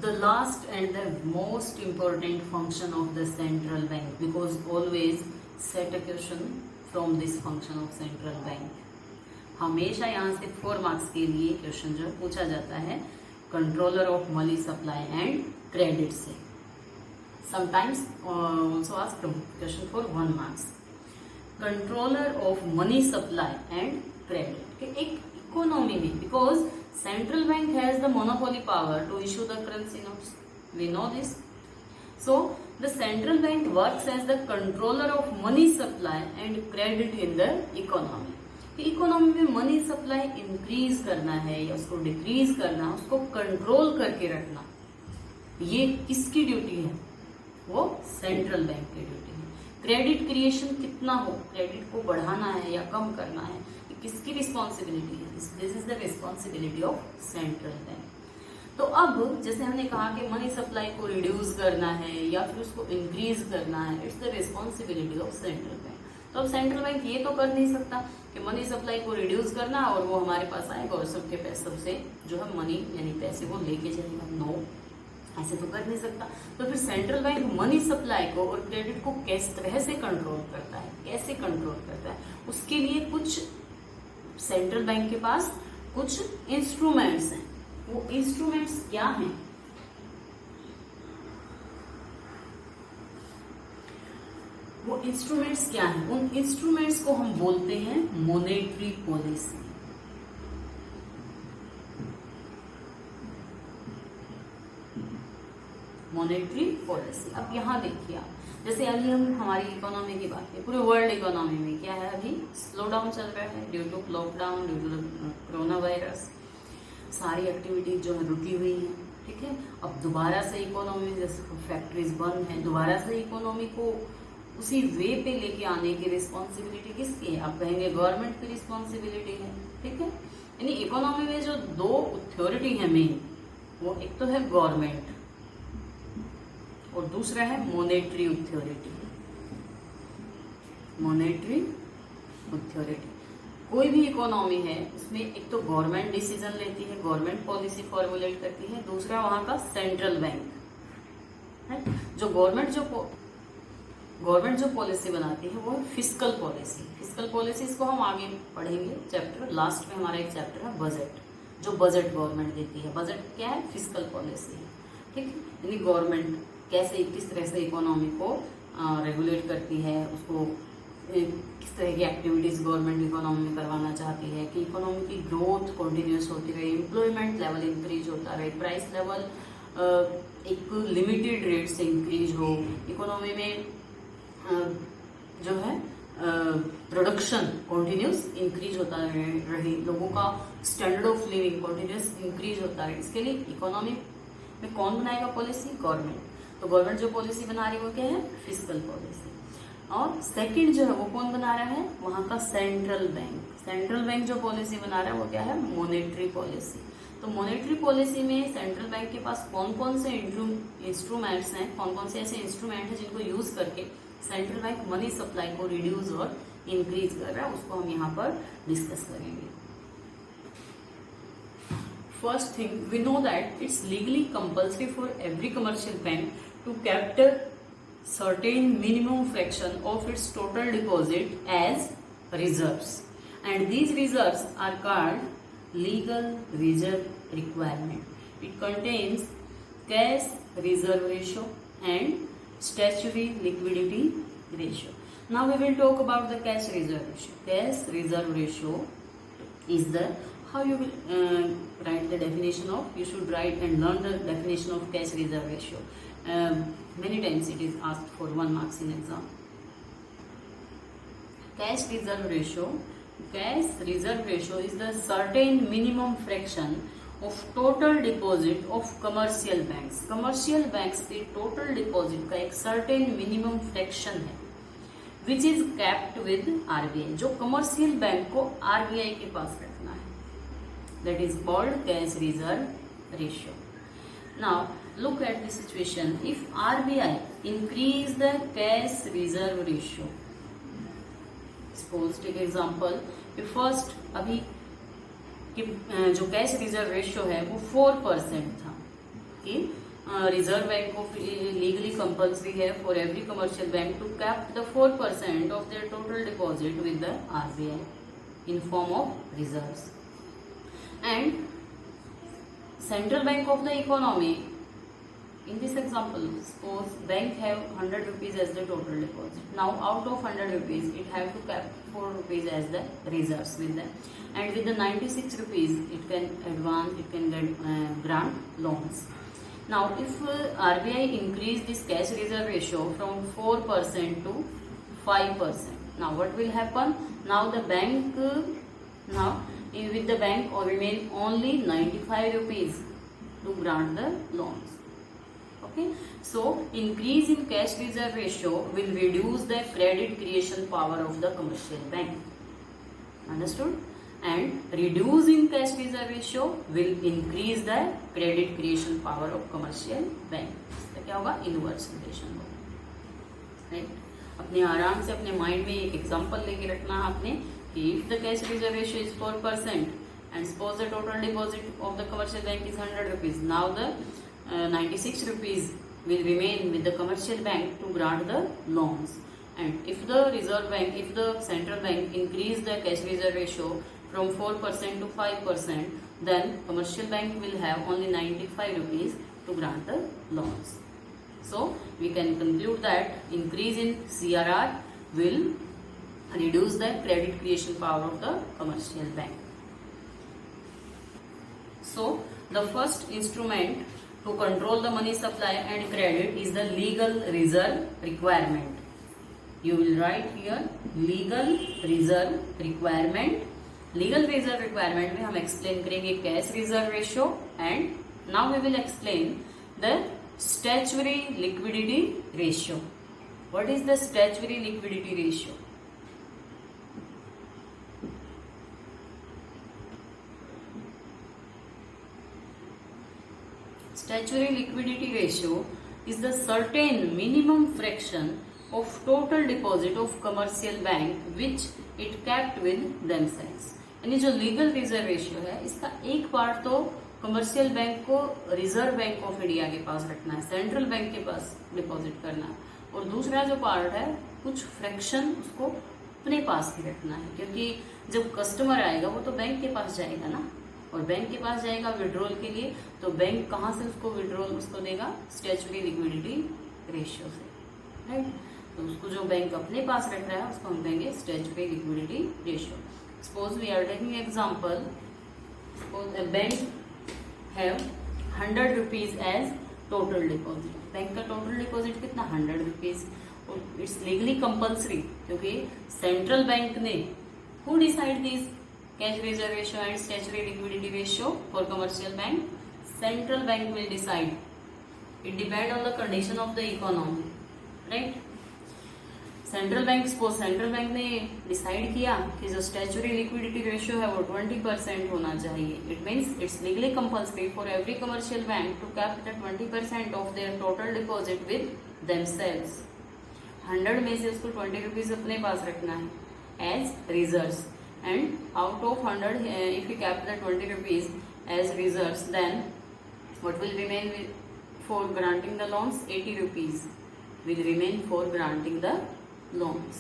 The last and the most important function of the central bank, because always set a question from this function of central bank. हमेशा यहाँ से 4 marks के लिए question जो पूछा जाता है controller of money supply and credit से. Sometimes also ask question for 1 marks. Controller of money supply and credit. एक इकोनॉमी में, because central bank has the monopoly power to issue the currency notes. We know this. So the central bank works as the controller of money supply and credit in the economy. Economy में money supply increase करना है या उसको decrease करना, उसको control करके रखना, ये किसकी ड्यूटी है? वो सेंट्रल बैंक की ड्यूटी है. क्रेडिट क्रिएशन कितना हो, क्रेडिट को बढ़ाना है या कम करना है, किसकी रिस्पॉन्सिबिलिटी है? This is the responsibility of central bank. तो अब जैसे हमने कहा कि मनी सप्लाई को रिड्यूस करना है या फिर उसको इंक्रीज करना है, it's the responsibility of central bank. तो अब सेंट्रल बैंक ये तो कर नहीं सकता कि मनी सप्लाई को रिड्यूस करना और वो हमारे पास आएगा और सबके पैसों से जो है मनी यानी पैसे वो लेके चलेगा. नो, ऐसे तो कर नहीं सकता. तो फिर सेंट्रल बैंक मनी सप्लाई को और क्रेडिट को किस तरह से कंट्रोल करता है, कैसे कंट्रोल करता है? उसके लिए कुछ सेंट्रल बैंक के पास कुछ इंस्ट्रूमेंट्स हैं. वो इंस्ट्रूमेंट्स क्या हैं? वो इंस्ट्रूमेंट्स क्या हैं? उन इंस्ट्रूमेंट्स को हम बोलते हैं मॉनेटरी पॉलिसी. Monetary policy. अब यहाँ देखिए आप, जैसे अभी हम हमारी इकोनॉमी की बात करें, पूरे वर्ल्ड इकोनॉमी में क्या है? अभी स्लो डाउन चल रहा है due to lockdown, due to corona virus. सारी एक्टिविटीज जो है रुकी हुई है. ठीक है, अब दोबारा से इकोनॉमी, जैसे फैक्ट्रीज बंद है, दोबारा से इकोनॉमी को उसी वे पे लेके आने की रिस्पॉन्सिबिलिटी किसकी है? आप कहेंगे गवर्नमेंट की रिस्पॉन्सिबिलिटी है. ठीक है, यानी इकोनॉमी में जो 2 अथॉरिटी है मेन, वो एक तो है गवर्नमेंट और दूसरा है मॉनेटरी अथॉरिटी. Monetary authority. कोई भी इकोनॉमी है उसमें एक तो गवर्नमेंट डिसीजन लेती है, गवर्नमेंट पॉलिसी फॉर्मुलेट करती है, दूसरा वहां का सेंट्रल बैंक है. जो गवर्नमेंट जो पॉलिसी बनाती है वो फिस्कल पॉलिसी. फिस्कल पॉलिसी इसको हम आगे पढ़ेंगे चैप्टर लास्ट में. हमारा एक चैप्टर है बजट, जो बजट गवर्नमेंट देती है. बजट क्या है? फिस्कल पॉलिसी है. ठीक है, यानी गवर्नमेंट कैसे किस तरह से इकोनॉमी को रेगुलेट करती है, उसको किस तरह की एक्टिविटीज गवर्नमेंट इकोनॉमी में करवाना चाहती है कि इकोनॉमी की ग्रोथ कंटिन्यूस होती रहे, एम्प्लॉयमेंट लेवल इंक्रीज होता रहे, प्राइस लेवल एक लिमिटेड रेट से इंक्रीज हो, इकोनॉमी में जो है प्रोडक्शन कंटिन्यूस इंक्रीज होता रहे, लोगों का standard of living continuous increase होता रहे. इसके लिए इकोनॉमी में कौन बनाएगा पॉलिसी? गवर्नमेंट. तो गवर्नमेंट जो पॉलिसी बना रही है वो क्या है? Fiscal policy. और सेकंड जो है वो कौन बना रहा है? वहां का सेंट्रल बैंक. सेंट्रल बैंक जो पॉलिसी बना रहा है वो क्या है? Monetary policy. तो मॉनेटरी पॉलिसी में सेंट्रल बैंक के पास कौन कौन से इंस्ट्रूमेंट्स हैं, कौन कौन से ऐसे इंस्ट्रूमेंट हैं जिनको यूज करके सेंट्रल बैंक मनी सप्लाई को रिड्यूस और इंक्रीज कर रहा है, उसको हम यहाँ पर डिस्कस करेंगे. First thing, we know that it's legally compulsory for every commercial bank to capture certain minimum fraction of its total deposit as reserves, and these reserves are called legal reserve requirement. It contains cash reserve ratio and statutory liquidity ratio. Now we will talk about the cash reserve ratio. Cash reserve ratio is the how you will write the definition of, you should write and learn the definition of cash reserve ratio. Many times it is asked for 1 marks in exam. Cash reserve ratio is the certain minimum fraction of total deposit of commercial banks. Commercial banks के total deposit का एक certain minimum fraction है which is kept with RBI. जो commercial bank को RBI के पास रखना है, that is called cash reserve ratio. Now look at the situation. If RBI increase the cash reserve ratio, suppose take example, first अभी कि जो cash reserve ratio है वो 4% था कि Reserve Bank of legally compulsory है for every commercial bank to cap the 4% of their total deposit with the RBI in form of reserves. And Central Bank of the economy, in this example, suppose bank have 100 rupees as the total deposit. Now out of 100 rupees, it have to cap 4 rupees as the reserves with them. And with the 96 rupees, it can advance, it can get grant loans. Now, if RBI increase this cash reserve ratio from 4% to 5%, now what will happen? Now the bank, with the bank or remain only 95 rupees to grant the loans. Okay, so increase in cash reserve ratio will reduce the credit creation power of the commercial bank. Understood? And reducing cash reserve ratio will increase the credit creation power of commercial bank. तो क्या होगा? Inverse relation होगा. Right, अपने आराम से अपने mind में एक एग्जांपल लेके रखना आपने कि if the cash reserve ratio is 4% and suppose the total deposit of the commercial bank is 100 rupees, now the 96 rupees will remain with the commercial bank to grant the loans. And if the reserve bank, if the central bank increase the cash reserve ratio from 4% to 5%, then commercial bank will have only 95 rupees to grant the loans. So we can conclude that increase in CRR will reduce the credit creation power of the commercial bank. So the first instrument to control the money supply and credit is the legal reserve requirement. You will write here legal reserve requirement. Legal reserve requirement में हम explain करेंगे cash reserve ratio and now we will explain the statutory liquidity ratio. What is the statutory liquidity ratio? Statutory liquidity ratio is the certain minimum fraction of total deposit of commercial bank which it kept with themselves. यानी जो legal reserve ratio है इसका एक part तो commercial bank को reserve bank of India के पास रखना है, सेंट्रल बैंक के पास डिपॉजिट करना है, और दूसरा जो पार्ट है कुछ फ्रैक्शन उसको अपने पास ही रखना है, क्योंकि जब कस्टमर आएगा वो तो बैंक के पास जाएगा ना, और बैंक के पास जाएगा विड्रॉल के लिए, तो बैंक कहाँ से उसको विड्रॉल उसको देगा? स्टैच्यूटरी लिक्विडिटी रेशियो से. राइट, तो उसको जो बैंक अपने पास रख रहा है उसको हम कहेंगे statutory liquidity ratio. Suppose we are taking example, suppose a bank have 100 rupees as total deposit. Bank का टोटल डिपॉजिट कितना? 100 रुपीज. और इट्स लीगली कंपल्सरी, क्योंकि सेंट्रल बैंक ने who decide this cash reserve ratio and statutory liquidity ratio for commercial bank? Central bank will decide. It depends on the condition of the economy, right? Central bank, suppose central bank ने decide किया कि जो statutory liquidity ratio है वो 20% होना चाहिए. It means it's legally compulsory for every commercial bank to cap the 20% of their total deposit with themselves. 100 में से उसको 20 रुपीज अपने पास रखना है as reserves. And out of 100, if we cap the 20 rupees as reserves, then what will remain for granting the loans? 80 rupees will remain for granting the loans.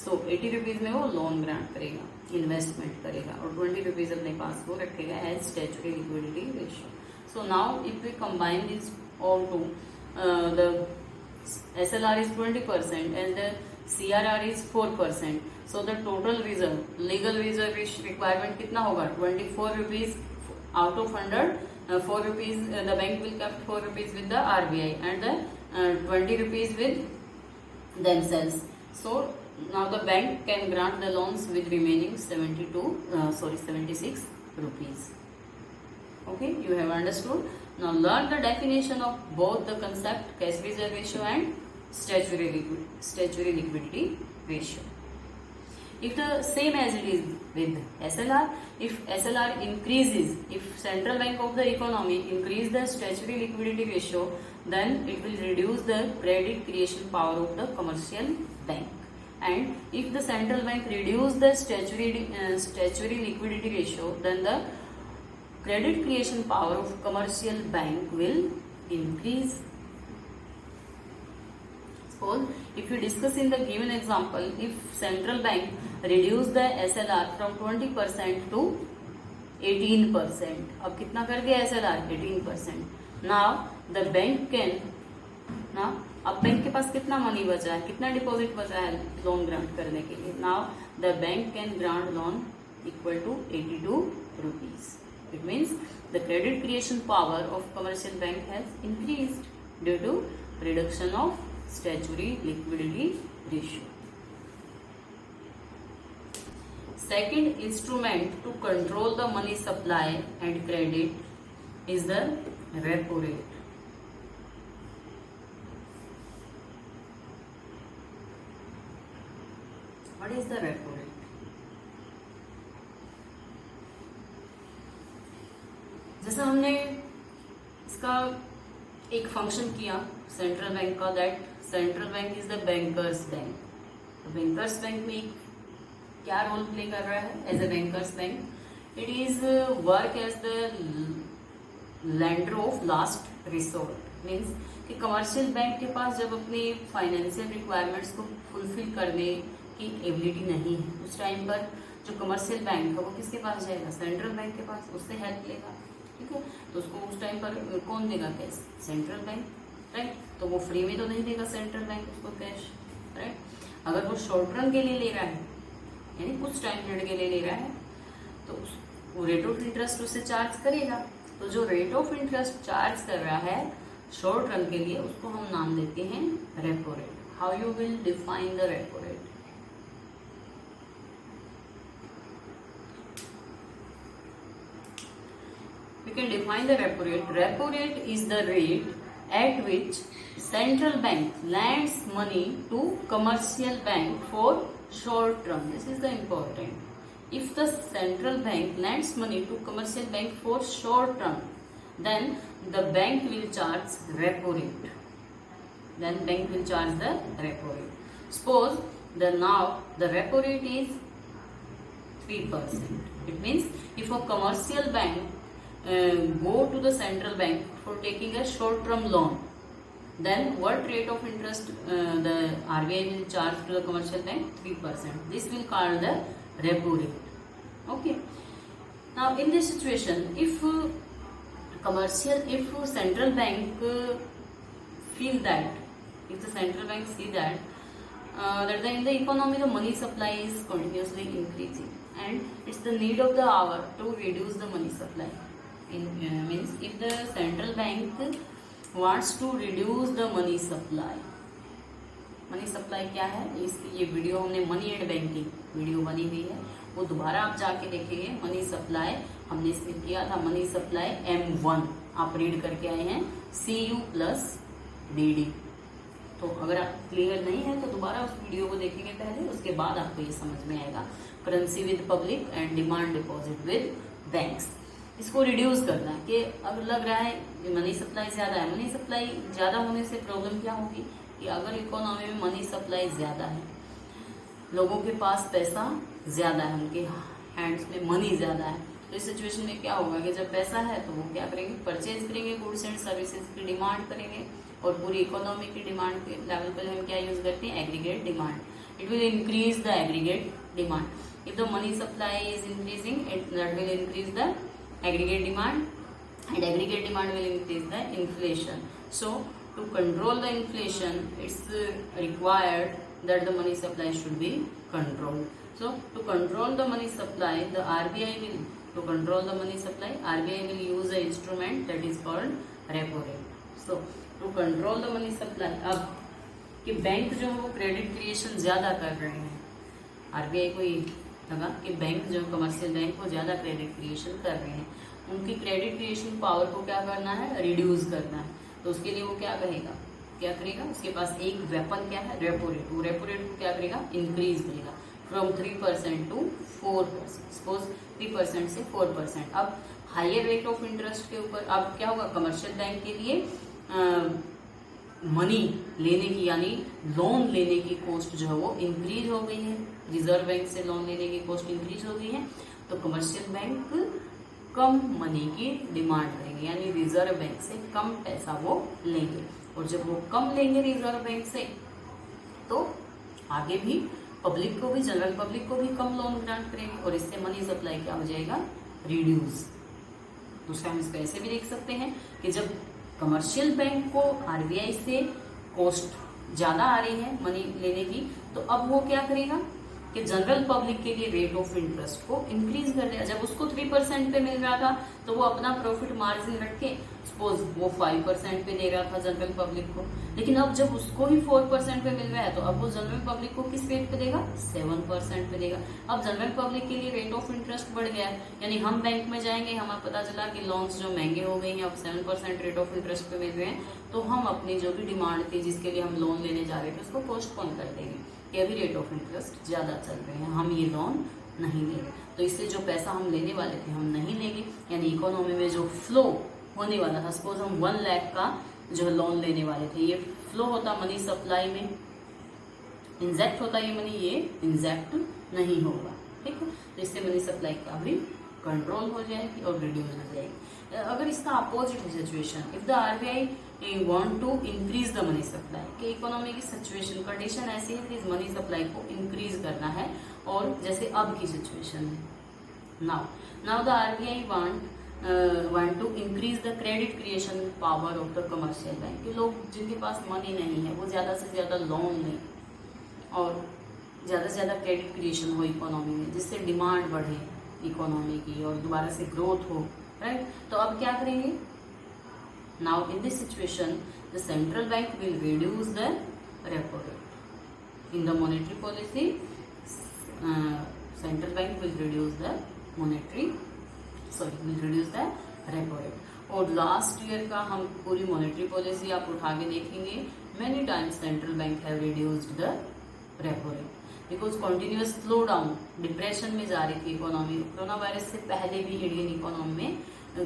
So 80 rupees में वो loan grant करेगा, investment करेगा, और 20 rupees अपने पास वो रखेगा as statutory liquidity ratio. So now if we combine these all two, the SLR is 20% and the CRR is 4%. So the total reserve, legal reserve requirement कितना होगा? 24 rupees out of 100. 4 rupees the bank will keep 4 rupees with the RBI and the 20 rupees with themselves. So now the bank can grant the loans with remaining 76 rupees. Okay, you have understood. Now learn the definition of both the concept cash reserve ratio and statutory liquidity ratio. If the same as it is with SLR, if SLR increases, if central bank of the economy increase the statutory liquidity ratio, then it will reduce the credit creation power of the commercial bank. And if the central bank reduce the statutory liquidity ratio, then the credit creation power of commercial bank will increase. Suppose if you discuss in the given example, if central bank reduce the SLR from 20% to 18%, अब कितना कर गया SLR 18%. Now the bank can, now अब bank के पास कितना money बचा है, कितना डिपॉजिट बचा है लोन ग्रांट करने के लिए. Now the bank can grant loan equal to 82 rupees. It means the credit creation power of commercial bank has increased due to reduction of statutory liquidity ratio. Second instrument to control the money supply and credit is the repo rate. What is the repo rate? जैसा हमने इसका एक function किया central bank का, that central bank is the banker's bank. तो banker's bank में क्या role play कर रहा है as a banker's bank? It is work as the lender of last resort. Means कि कमर्शियल बैंक के पास जब अपनी फाइनेंशियल रिक्वायरमेंट्स को फुलफिल करने की एबिलिटी नहीं है, उस टाइम पर जो कमर्शियल बैंक है वो किसके पास जाएगा? सेंट्रल बैंक के पास, उससे हेल्प लेगा. ठीक है, तो उसको उस टाइम पर कौन देगा कैश? Central bank, right. तो वो फ्री में तो नहीं देगा सेंट्रल बैंक उसको कैश, राइट. अगर वो शॉर्ट रन के लिए ले रहा है, यानी कुछ टाइम पीरियड के लिए ले रहा है, तो वो रेट ऑफ इंटरेस्ट उससे चार्ज करेगा. तो जो रेट ऑफ इंटरेस्ट चार्ज कर रहा है शॉर्ट रन के लिए, उसको हम नाम देते हैं repo rate. How you will define the repo rate? We can define the repo rate. Repo rate is the rate at which central bank lends money to commercial bank for short term. This is the important. If the central bank lends money to commercial bank for short term, then the bank will charge repo rate. Then bank will charge the repo rate. Suppose now the repo rate is 3%. It means if a commercial bank go to the central bank for taking a short term loan, then what rate of interest the RBI will charge to the commercial bank? 3%. This will call the repo rate. Okay. Now in this situation, if central bank feel that, if the central bank see that in the economy the money supply is continuously increasing and it's the need of the hour to reduce the money supply. Means if the central bank wants to reduce the money supply क्या है? इसकी ये video हमने money and banking video बनी हुई है, वो दोबारा आप जाके देखेंगे. मनी सप्लाई हमने इसमें किया था, मनी सप्लाई M1 आप रीड करके आए हैं, CU प्लस DD. तो अगर आप क्लियर नहीं है तो दोबारा उस वीडियो को देखेंगे पहले, उसके बाद आपको ये समझ में आएगा. Currency with public and demand deposit with banks. इसको रिड्यूस करना है कि अगर लग रहा है मनी सप्लाई ज्यादा है, मनी सप्लाई ज्यादा होने से प्रॉब्लम क्या होगी कि अगर इकोनॉमी में मनी सप्लाई ज्यादा है, लोगों के पास पैसा ज्यादा है, उनके हैंड्स में मनी ज्यादा है, तो इस सिचुएशन में क्या होगा कि जब पैसा है तो वो क्या करेंगे? परचेज करेंगे, गुड्स एंड सर्विसेज की डिमांड करेंगे. और पूरी इकोनॉमी की डिमांड के लेवल पर हम क्या यूज करते हैं? Aggregate demand. It will increase the aggregate demand. If the money supply is increasing, that will increase the aggregate demand and aggregate demand will increase the inflation. So to control the inflation, it's required that the money supply should be controlled. So to control the money supply, the RBI will use an instrument that is called repo rate. So to control the money supply, अब कि bank जो है वो credit creation ज्यादा कर रहे हैं, RBI को ये लगा कि बैंक जो कमर्शियल बैंक को ज्यादा क्रेडिट क्रिएशन कर रहे हैं, उनकी क्रेडिट क्रिएशन पावर को क्या करना है? रिड्यूस करना है. तो उसके लिए वो क्या करेगा? उसके पास एक वेपन क्या है? Repo rate. वो रेपो रेट को क्या करेगा? इंक्रीज करेगा फ्रॉम 3% टू 4%. सपोज 3% से 4%. अब हायर रेट ऑफ इंटरेस्ट के ऊपर अब क्या होगा? कमर्शियल बैंक के लिए मनी लेने की यानी लोन लेने की कॉस्ट जो है वो इंक्रीज हो गई है. रिजर्व बैंक से लोन लेने की कॉस्ट इंक्रीज हो गई है, तो कमर्शियल बैंक कम मनी की डिमांड करेंगे, यानी रिजर्व बैंक से कम पैसा वो लेंगे। और जब वो कम लेंगे रिजर्व बैंक से तो आगे भी पब्लिक को भी, जनरल पब्लिक को भी कम लोन ग्रांट करेंगे और इससे मनी सप्लाई क्या हो जाएगा, रिड्यूस। दूसरा हम इसको ऐसे भी देख सकते हैं कि जब कमर्शियल बैंक को आरबीआई से कॉस्ट ज्यादा आ रही है मनी लेने की, तो अब वो क्या करेगा कि जनरल पब्लिक के लिए रेट ऑफ इंटरेस्ट को इंक्रीज कर दिया। जब उसको 3% पे मिल रहा था तो वो अपना प्रॉफिट मार्जिन रख के सपोज वो 5% पे दे रहा था जनरल पब्लिक को, लेकिन अब जब उसको ही 4% पे मिल रहा है तो अब वो जनरल पब्लिक को किस रेट पे देगा, 7% पे देगा। अब जनरल पब्लिक के लिए रेट ऑफ इंटरेस्ट बढ़ गया है, यानी हम बैंक में जाएंगे, हमें पता चला कि लोन्स जो महंगे हो गए हैं अब 7% रेट ऑफ इंटरेस्ट पे मिल रहे हैं, तो हम अपनी जो भी डिमांड थी जिसके लिए हम लोन लेने जा रहे थे उसको पोस्टपोन कर देंगे कि अभी रेट ऑफ इंटरेस्ट ज्यादा चल रहे हैं, हम ये लोन नहीं लेंगे। तो इससे जो पैसा हम लेने वाले थे हम नहीं लेंगे, यानी इकोनॉमी में जो फ्लो होने वाला था, सपोज हम 1 लाख का जो लोन लेने वाले थे, ये फ्लो होता मनी सप्लाई में, इंजेक्ट होता ये मनी, ये इंजेक्ट नहीं होगा, ठीक है। तो इससे मनी सप्लाई का भी कंट्रोल हो जाएगी और रिड्यूस हो जाएगी। अगर इसका opposite situation, if the RBI want to increase the money supply, कि इकोनॉमी की सिचुएशन कंडीशन ऐसी है कि इस मनी सप्लाई को इंक्रीज करना है, और जैसे अब की सिचुएशन है, now the RBI want to increase the credit creation power of the commercial bank, कि लोग जिनके पास मनी नहीं है वो ज्यादा से ज्यादा लोन लें और ज्यादा से ज्यादा क्रेडिट क्रिएशन हो इकोनॉमी में, जिससे डिमांड बढ़े इकोनॉमी की और दोबारा से ग्रोथ हो, राइट। तो अब क्या करेंगे, now in this situation the central bank will reduce the repo rate in the monetary policy, central bank will reduce the repo rate. और लास्ट ईयर का हम पूरी मॉनेटरी पॉलिसी आप उठा के देखेंगे, many times central bank have reduced the repo rate because continuous slow down, depression में जा रही थी इकोनॉमी। कोरोना वायरस से पहले भी इंडियन इकोनॉमी में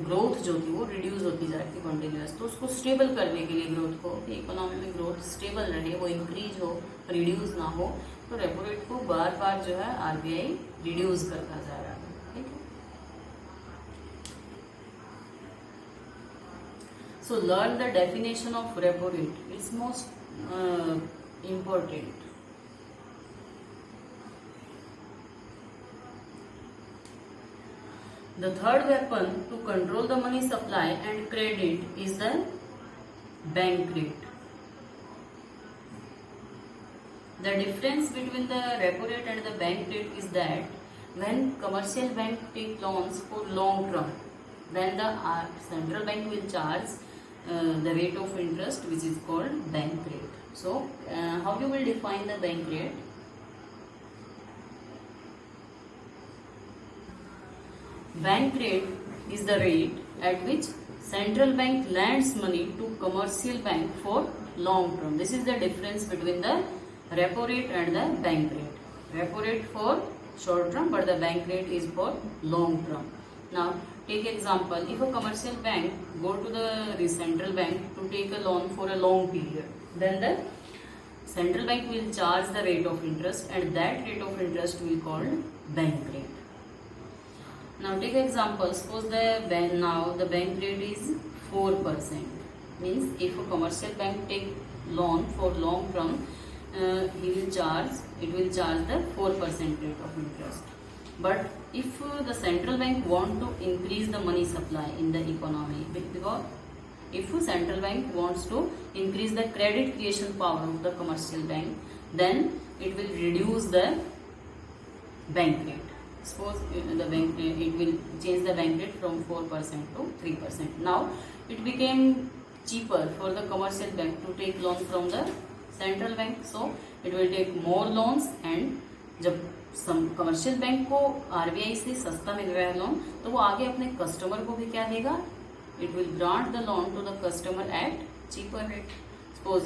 ग्रोथ जो थी वो रिड्यूस होती जा रही थी कॉन्टिन्यूअस, तो उसको स्टेबल करने के लिए ग्रोथ को, इकोनॉमी में ग्रोथ स्टेबल रहे, वो इंक्रीज हो, रिड्यूस ना हो, तो रेपो रेट को बार बार जो है आरबीआई रिड्यूस करता जा रहा है, ठीक है। So learn the definition of repo rate, it's most important. The third weapon to control the money supply and credit is the bank rate. The difference between the repo rate and the bank rate is that when commercial bank take loans for long term, then the central bank will charge the rate of interest which is called bank rate. So how you will define the bank rate? Bank rate is the rate at which central bank lends money to commercial bank for long term. This is the difference between the repo rate and the bank rate. Repo rate for short term, but the bank rate is for long term. Now take example, if a commercial bank go to the central bank to take a loan for a long period, then the central bank will charge the rate of interest, and that rate of interest will be called bank rate. Now take example, suppose the bank rate is 4%, means if a commercial bank take loan for long term, it will charge the 4% rate of interest. But if the central bank want to increase the money supply in the economy, because if central bank wants to increase the credit creation power of the commercial bank, then it will reduce the bank rate. Suppose the bank rate, it will change the bank rate from 4% to 3%. Now it became cheaper for the commercial bank to take loan from the central bank, so it will take more loans, and जब commercial bank को RBI से सस्ता मिल रहा है loan, तो वो आगे अपने कस्टमर को भी क्या देगा, it will grant the loan to the customer at cheaper rate. Suppose